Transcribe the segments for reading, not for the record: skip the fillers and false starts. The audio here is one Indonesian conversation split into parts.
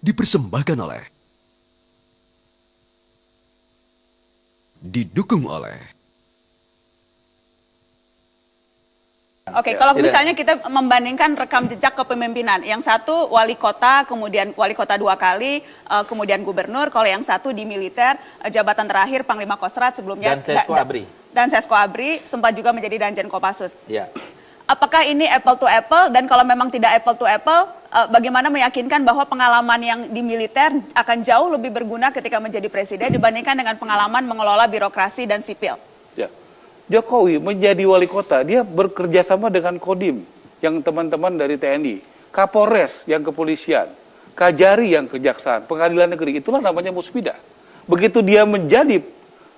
dipersembahkan oleh, didukung oleh. Oke, kalau misalnya kita membandingkan rekam jejak kepemimpinan, yang satu wali kota, kemudian wali kota 2 kali, kemudian gubernur, kalau yang satu di militer, jabatan terakhir Panglima Kostrat sebelumnya. Dan Sesko Abri. Dan Sesko Abri, sempat juga menjadi Danjen Kopassus. Ya. Apakah ini apple to apple, dan kalau memang tidak apple to apple, bagaimana meyakinkan bahwa pengalaman yang di militer akan jauh lebih berguna ketika menjadi presiden dibandingkan dengan pengalaman mengelola birokrasi dan sipil? Ya. Jokowi menjadi wali kota, dia bekerja sama dengan Kodim, yang teman-teman dari TNI, Kapolres yang kepolisian, Kajari yang kejaksaan, pengadilan negeri, itulah namanya musbidah. Begitu dia menjadi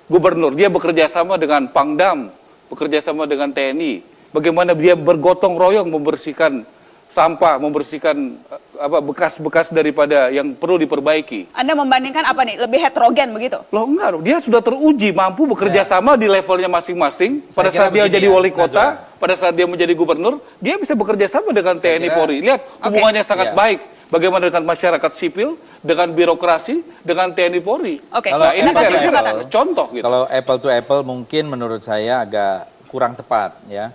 gubernur, dia bekerja sama dengan Pangdam, bekerja sama dengan TNI, bagaimana dia bergotong royong membersihkan sampah, membersihkan bekas-bekas daripada yang perlu diperbaiki. Anda membandingkan apa nih? Lebih heterogen begitu? Loh enggak, dia sudah teruji mampu bekerja sama di levelnya masing-masing. Pada saat dia jadi wali kota, pada saat dia menjadi gubernur, dia bisa bekerja sama dengan TNI Polri. Lihat hubungannya sangat baik. Bagaimana dengan masyarakat sipil, dengan birokrasi, dengan TNI Polri. Oke, nah, ini saya kira contoh gitu. Kalau apple to apple mungkin menurut saya agak kurang tepat ya.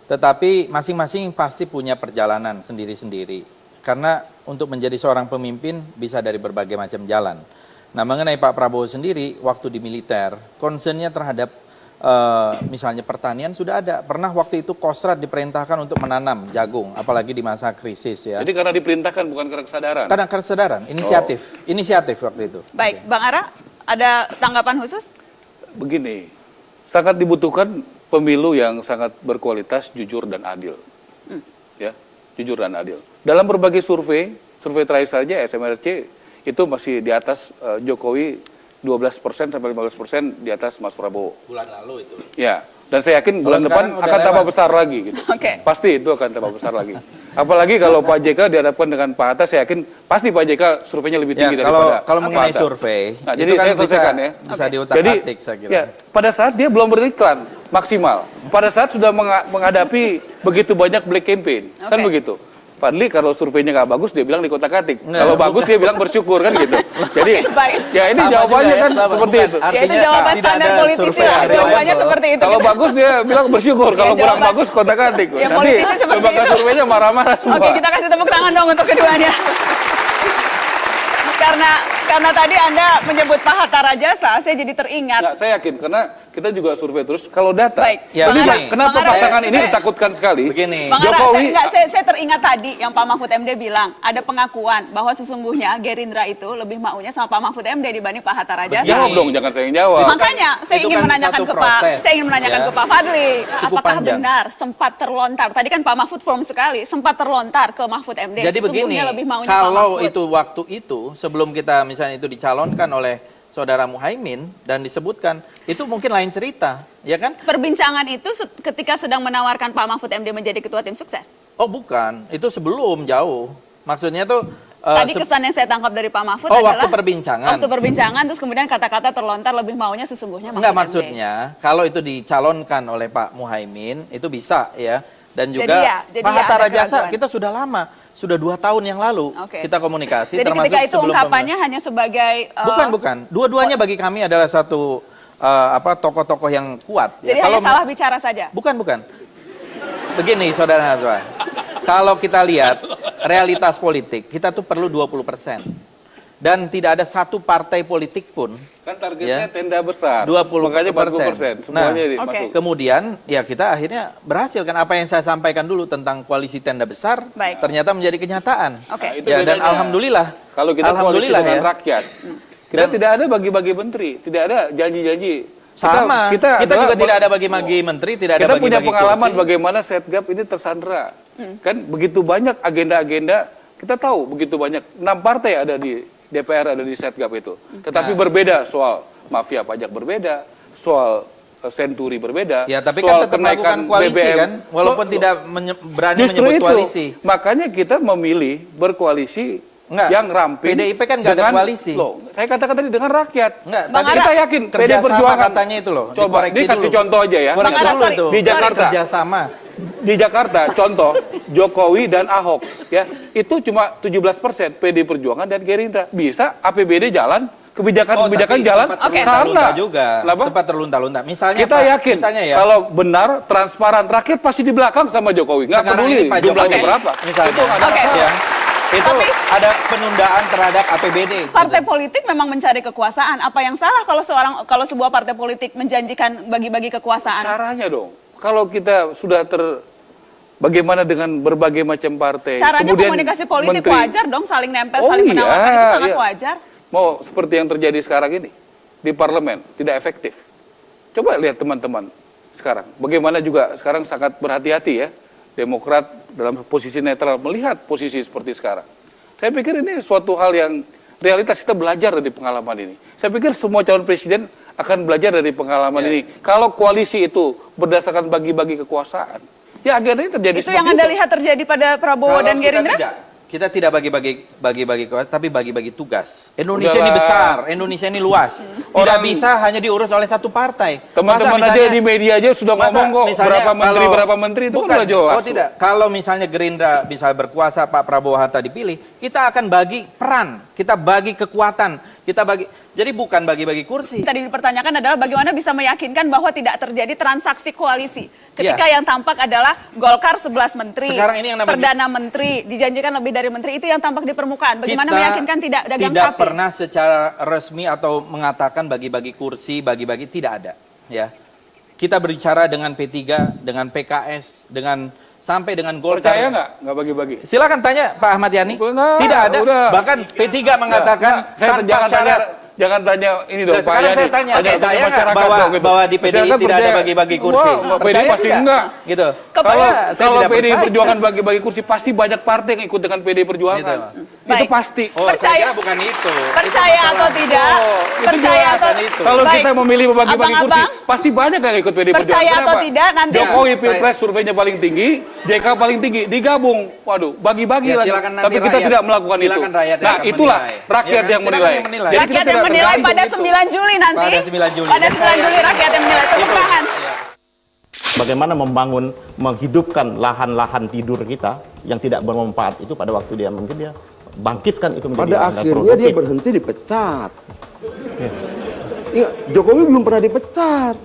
Tetapi masing-masing pasti punya perjalanan sendiri-sendiri. Karena untuk menjadi seorang pemimpin bisa dari berbagai macam jalan. Nah, mengenai Pak Prabowo sendiri, waktu di militer, concernnya terhadap misalnya pertanian sudah ada. Pernah waktu itu Kostrat diperintahkan untuk menanam jagung, apalagi di masa krisis ya. Jadi karena diperintahkan bukan karena kesadaran? Karena kesadaran, inisiatif waktu itu. Baik, Bang Ara, ada tanggapan khusus? Begini, sangat dibutuhkan pemilu yang sangat berkualitas, jujur dan adil. Ya, jujur dan adil. Dalam berbagai survei terakhir saja SMRC itu masih di atas Jokowi 12% sampai 15% di atas Mas Prabowo. Bulan lalu itu. Ya, dan saya yakin bulan depan akan tambah besar lagi gitu. Pasti itu akan tambah besar lagi. Apalagi kalau Pak JK dihadapkan dengan Pak Hatta, saya yakin pasti Pak JK surveinya lebih tinggi daripada kalau mengenai survei. Nah, jadi saya selesaikan ya. Bisa diutak-atik saya kira. Ya, pada saat dia belum beriklan maksimal, pada saat sudah menghadapi begitu banyak black campaign, kan begitu. Fadli kalau surveinya nggak bagus dia bilang dikotak-atik. Kalau bagus dia bilang bersyukur kan gitu. Jadi ya ini jawabannya kan seperti itu. Ya itu jawaban standar politisi lah. Jawabannya seperti itu. Kalau bagus dia bilang bersyukur. Kalau kurang bagus kotak-atik. Ya, nanti lembaga surveinya marah-marah semua. Oke, kita kasih tepuk tangan dong untuk keduanya. Karena tadi Anda menyebut Pak Hatta Rajasa, saya jadi teringat. Nggak, saya yakin karena kita juga survei terus. Kalau data, ya, kenapa pasangan ini ditakutkan sekali? Begini, Bang Jokowi. Saya teringat tadi yang Pak Mahfud MD bilang ada pengakuan bahwa sesungguhnya Gerindra itu lebih maunya sama Pak Mahfud MD dibanding Pak Hatta Rajasa. Jawab dong, jangan saya yang jawab. Makanya saya ingin menanyakan ke Pak Fadli, apakah benar sempat terlontar? Tadi kan Pak Mahfud firm sekali, sempat terlontar ke Mahfud MD. Jadi begini, lebih maunya kalau itu waktu itu sebelum kita misalnya itu dicalonkan oleh Saudara Muhaimin dan disebutkan, itu mungkin lain cerita, ya kan? Perbincangan itu ketika sedang menawarkan Pak Mahfud MD menjadi ketua tim sukses? Oh bukan, itu sebelum jauh. Maksudnya tuh... Tadi kesan yang saya tangkap dari Pak Mahfud adalah... waktu perbincangan. Waktu perbincangan, terus kemudian kata-kata terlontar lebih maunya sesungguhnya Mahfud Enggak, MD. maksudnya, kalau itu dicalonkan oleh Pak Muhaimin, itu bisa ya. Dan juga Pak Hatta Rajasa, kita sudah lama. Sudah 2 tahun yang lalu kita komunikasi. Jadi ketika itu ungkapannya hanya sebagai... Bukan. Dua-duanya bagi kami adalah satu tokoh-tokoh yang kuat. Jadi hanya salah bicara saja? Bukan. Begini, Saudara Nazwa. Kalau kita lihat realitas politik, kita tuh perlu 20%. Dan tidak ada satu partai politik pun. Kan targetnya tenda besar. 20%. Makanya 40%. Semuanya masuk. Kemudian ya kita akhirnya berhasil kan apa yang saya sampaikan dulu tentang koalisi tenda besar. Ternyata menjadi kenyataan. Nah, itu ya, dan alhamdulillah. Kalau kita koalisi dengan rakyat. Kita tidak ada bagi-bagi menteri. Tidak ada janji-janji. Sama. Kita juga tidak ada bagi-bagi menteri. Tidak ada kita bagi-bagi punya pengalaman kursi. bagaimana Setgap ini tersandra. Kan begitu banyak agenda-agenda. Kita tahu begitu banyak. 6 partai ada di DPR, ada di Setgap itu. Tetapi berbeda soal mafia pajak berbeda, soal senturi berbeda, ya, tapi soal kan tetap kenaikan koalisi BBM. kan, walaupun tidak berani justru menyebut itu, koalisi. Makanya kita memilih berkoalisi yang ramping. PDIP kan nggak ada koalisi. Loh, saya katakan tadi dengan rakyat. Tadi kita yakin PD Perjuangan katanya itu loh. Coba, ini kasih contoh aja ya. Di Jakarta. Kerjasama. di Jakarta, contoh Jokowi dan Ahok, ya itu cuma 17% PD Perjuangan dan Gerindra. Bisa APBD jalan, kebijakan jalan, karena juga sempat terlunta-lunta. Misalnya kita yakin kalau benar transparan, rakyat pasti di belakang sama Jokowi. Nggak peduli jumlahnya berapa. Misalnya, itu nggak ada masalah. Itu ada penundaan terhadap APBD. Partai politik memang mencari kekuasaan. Apa yang salah kalau sebuah partai politik menjanjikan bagi-bagi kekuasaan? Caranya dong. Kalau kita sudah bagaimana dengan berbagai macam partai. Caranya kemudian komunikasi politik wajar dong, saling nempel, Oh saling iya, menawarkan itu sangat wajar. Mau seperti yang terjadi sekarang ini di parlemen tidak efektif. Coba lihat teman-teman sekarang. Bagaimana juga sekarang sangat berhati-hati ya. Demokrat dalam posisi netral melihat posisi seperti sekarang. Saya pikir ini suatu hal yang realitas kita belajar dari pengalaman ini. Saya pikir semua calon presiden akan belajar dari pengalaman ini. Kalau koalisi itu berdasarkan bagi-bagi kekuasaan, ya akhirnya terjadi itu yang Anda lihat terjadi pada Prabowo dan Gerindra? Kita tidak bagi-bagi kekuasaan, tapi bagi-bagi tugas. Indonesia ini besar, Indonesia ini luas. Tidak bisa hanya diurus oleh satu partai. Teman-teman aja di media aja sudah ngomong kok berapa menteri itu kan udah jelas. Oh tidak, kalau misalnya Gerindra bisa berkuasa, Pak Prabowo Hatta dipilih, kita akan bagi peran, kita bagi kekuatan, kita bagi. Jadi bukan bagi-bagi kursi. Tadi dipertanyakan adalah bagaimana bisa meyakinkan bahwa tidak terjadi transaksi koalisi. Ketika yang tampak adalah Golkar 11 menteri, Perdana Menteri, dijanjikan lebih dari menteri, itu yang tampak di permukaan. Bagaimana meyakinkan tidak dagang sapi? Tidak pernah secara resmi atau mengatakan bagi-bagi kursi, bagi-bagi, tidak ada. Ya, kita berbicara dengan P3, dengan PKS, sampai dengan Golkar. Percaya nggak bagi-bagi? Silakan tanya Pak Ahmad Yani. Tidak ada. Udah. Bahkan P3 mengatakan tanpa syarat. Jangan tanya ini dong. Sekarang saya tanya masyarakat bahwa di PDI tidak ada bagi-bagi kursi. PDI pasti enggak. Gitu. Kalau PDI Perjuangan bagi-bagi kursi, pasti banyak partai yang ikut dengan PDI Perjuangan. Itu pasti. Saya kira bukan itu. Percaya atau tidak? Percaya atau tidak? Kalau kita memilih bagi-bagi kursi, pasti banyak yang ikut PDI Perjuangan. Percaya atau tidak? Nanti Jokowi Pilpres surveinya paling tinggi, JK paling tinggi, digabung. Waduh, bagi-bagi lagi. Tapi kita tidak melakukan itu. Nah, itulah rakyat yang menilai. Rakyat yang menilai pada 9 Juli nanti. Pada 9 Juli. Pada 9 Juli rakyat yang menilai. Tepuk tangan. Bagaimana menghidupkan lahan-lahan tidur kita yang tidak bermanfaat itu pada waktu dia mungkin dia bangkitkan itu menjadi pada akhirnya dia berhenti dipecat. Ingat, Jokowi belum pernah dipecat.